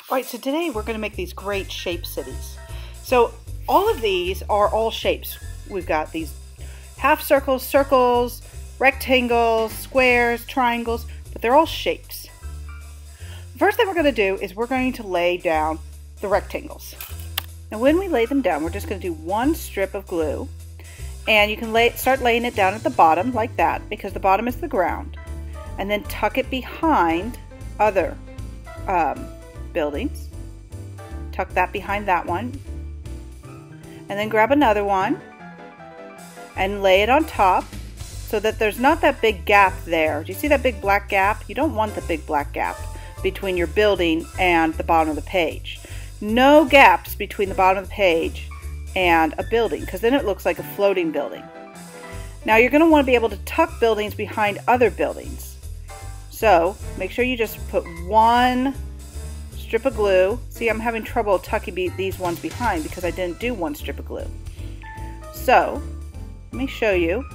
Alright, so today we're going to make these great shape cities. So all of these are all shapes. We've got these half circles, circles, rectangles, squares, triangles, but they're all shapes. The first thing we're going to do is we're going to lay down the rectangles. Now when we lay them down, we're just going to do one strip of glue, and you can start laying it down at the bottom like that, because the bottom is the ground, and then tuck it behind other buildings. Tuck that behind that one, and then grab another one and lay it on top so that there's not that big gap there. Do you see that big black gap? You don't want the big black gap between your building and the bottom of the page. No gaps between the bottom of the page and a building, because then it looks like a floating building. Now you're going to want to be able to tuck buildings behind other buildings. So make sure you just put one strip of glue. See, I'm having trouble tucking these ones behind because I didn't do one strip of glue. So let me show you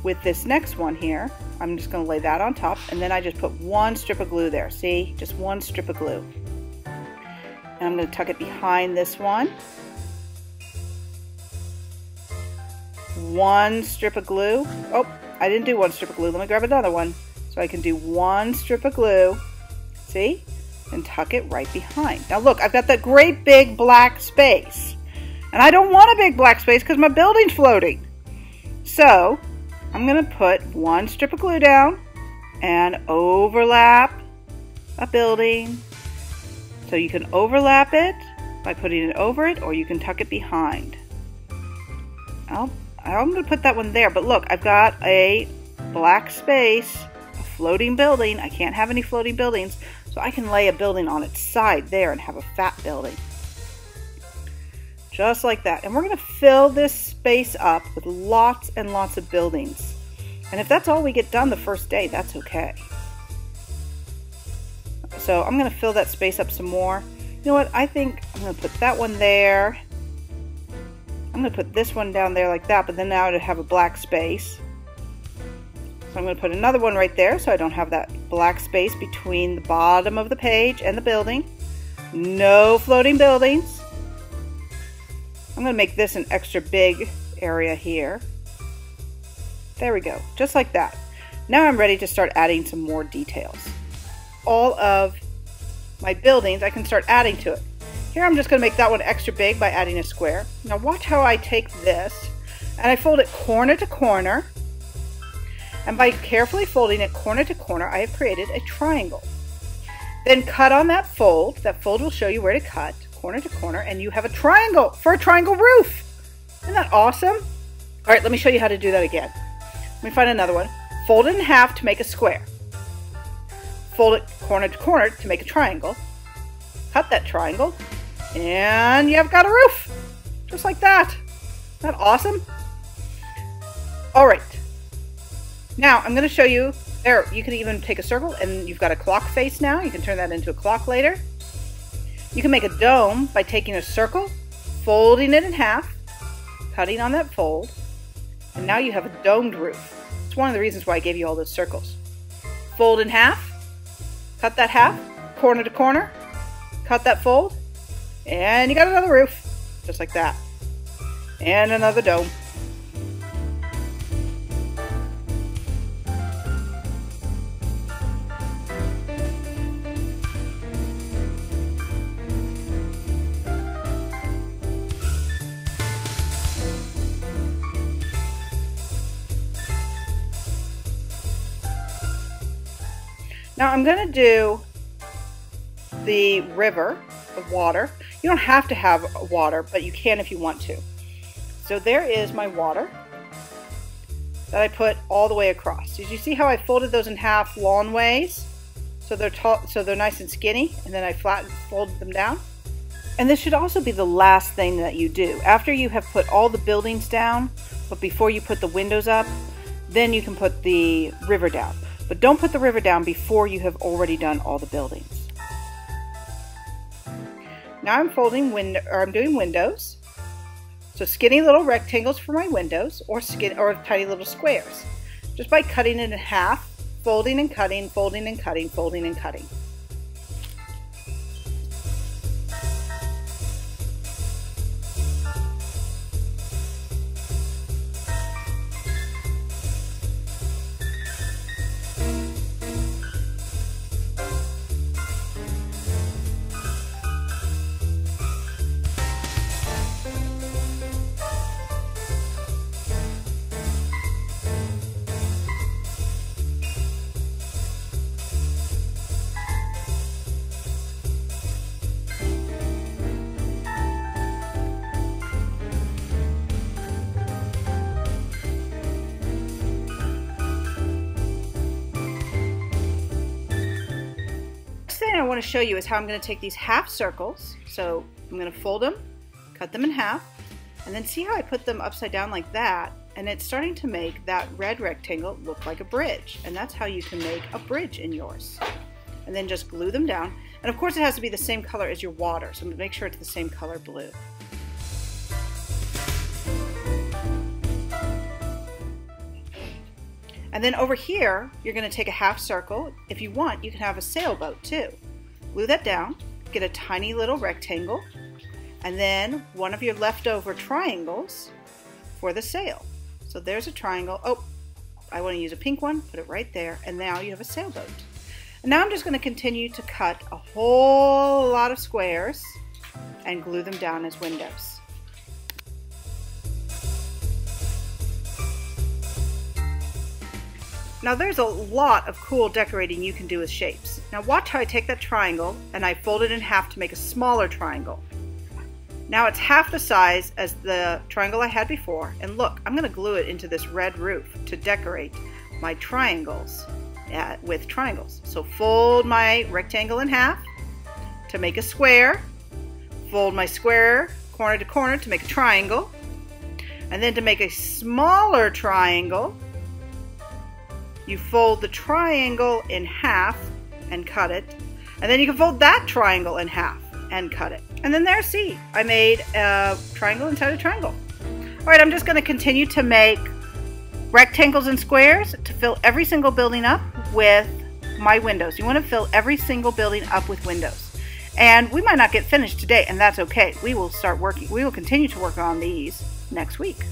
with this next one here. I'm just going to lay that on top, and then I just put one strip of glue there. See, just one strip of glue. And I'm going to tuck it behind this one. One strip of glue. Oh, I didn't do one strip of glue. Let me grab another one so I can do one strip of glue. See? And tuck it right behind. Now look, I've got that great big black space. And I don't want a big black space because my building's floating. So I'm going to put one strip of glue down and overlap a building. So you can overlap it by putting it over it, or you can tuck it behind. I'm going to put that one there, but look, I've got a black space, a floating building. I can't have any floating buildings, so I can lay a building on its side there and have a fat building. Just like that. And we're going to fill this space up with lots and lots of buildings. And if that's all we get done the first day, that's okay. So I'm going to fill that space up some more. You know what? I think I'm going to put that one there. I'm going to put this one down there like that, but then now I have a black space. So I'm going to put another one right there so I don't have that black space between the bottom of the page and the building. No floating buildings. I'm going to make this an extra big area here. There we go, just like that. Now I'm ready to start adding some more details. All of my buildings, I can start adding to it. Here I'm just going to make that one extra big by adding a square. Now watch how I take this and I fold it corner to corner. And by carefully folding it corner to corner, I have created a triangle. Then cut on that fold. That fold will show you where to cut, corner to corner, and you have a triangle for a triangle roof. Isn't that awesome? All right, let me show you how to do that again. Let me find another one. Fold it in half to make a square. Fold it corner to corner to make a triangle. Cut that triangle, and you've got a roof. Just like that. Isn't that awesome? All right. Now I'm going to show you, there you can even take a circle and you've got a clock face now. You can turn that into a clock later. You can make a dome by taking a circle, folding it in half, cutting on that fold, and now you have a domed roof. It's one of the reasons why I gave you all those circles. Fold in half, cut that half, corner to corner, cut that fold, and you got another roof, just like that. And another dome. Now I'm going to do the river of water. You don't have to have water, but you can if you want to. So there is my water that I put all the way across. Did you see how I folded those in half long ways? So they're tall, so they're nice and skinny, and then I folded them down. And this should also be the last thing that you do. After you have put all the buildings down, but before you put the windows up, then you can put the river down. But don't put the river down before you have already done all the buildings. Now I'm doing windows. So skinny little rectangles for my windows, or tiny little squares. Just by cutting it in half, folding and cutting, folding and cutting, folding and cutting. want to show you is how I'm going to take these half circles. So I'm going to fold them, cut them in half, and then see how I put them upside down like that, and it's starting to make that red rectangle look like a bridge. And that's how you can make a bridge in yours. And then just glue them down. And of course it has to be the same color as your water, so make sure it's the same color blue. And then over here, you're going to take a half circle. If you want, you can have a sailboat too. Glue that down, get a tiny little rectangle, and then one of your leftover triangles for the sail. So there's a triangle. Oh, I want to use a pink one, put it right there, and now you have a sailboat. And now I'm just going to continue to cut a whole lot of squares and glue them down as windows. Now there's a lot of cool decorating you can do with shapes. Now watch how I take that triangle and I fold it in half to make a smaller triangle. Now it's half the size as the triangle I had before, and look, I'm going to glue it into this red roof to decorate my triangles with triangles. So fold my rectangle in half to make a square, fold my square corner to corner to make a triangle, and then to make a smaller triangle, you fold the triangle in half and cut it, and then you can fold that triangle in half and cut it. And then there, see, I made a triangle inside a triangle. Alright, I'm just going to continue to make rectangles and squares to fill every single building up with my windows. You want to fill every single building up with windows. And we might not get finished today, and that's okay. We will continue to work on these next week.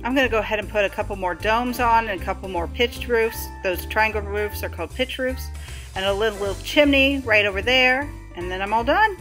I'm going to go ahead and put a couple more domes on and a couple more pitched roofs. Those triangle roofs are called pitch roofs. And a little chimney right over there. And then I'm all done.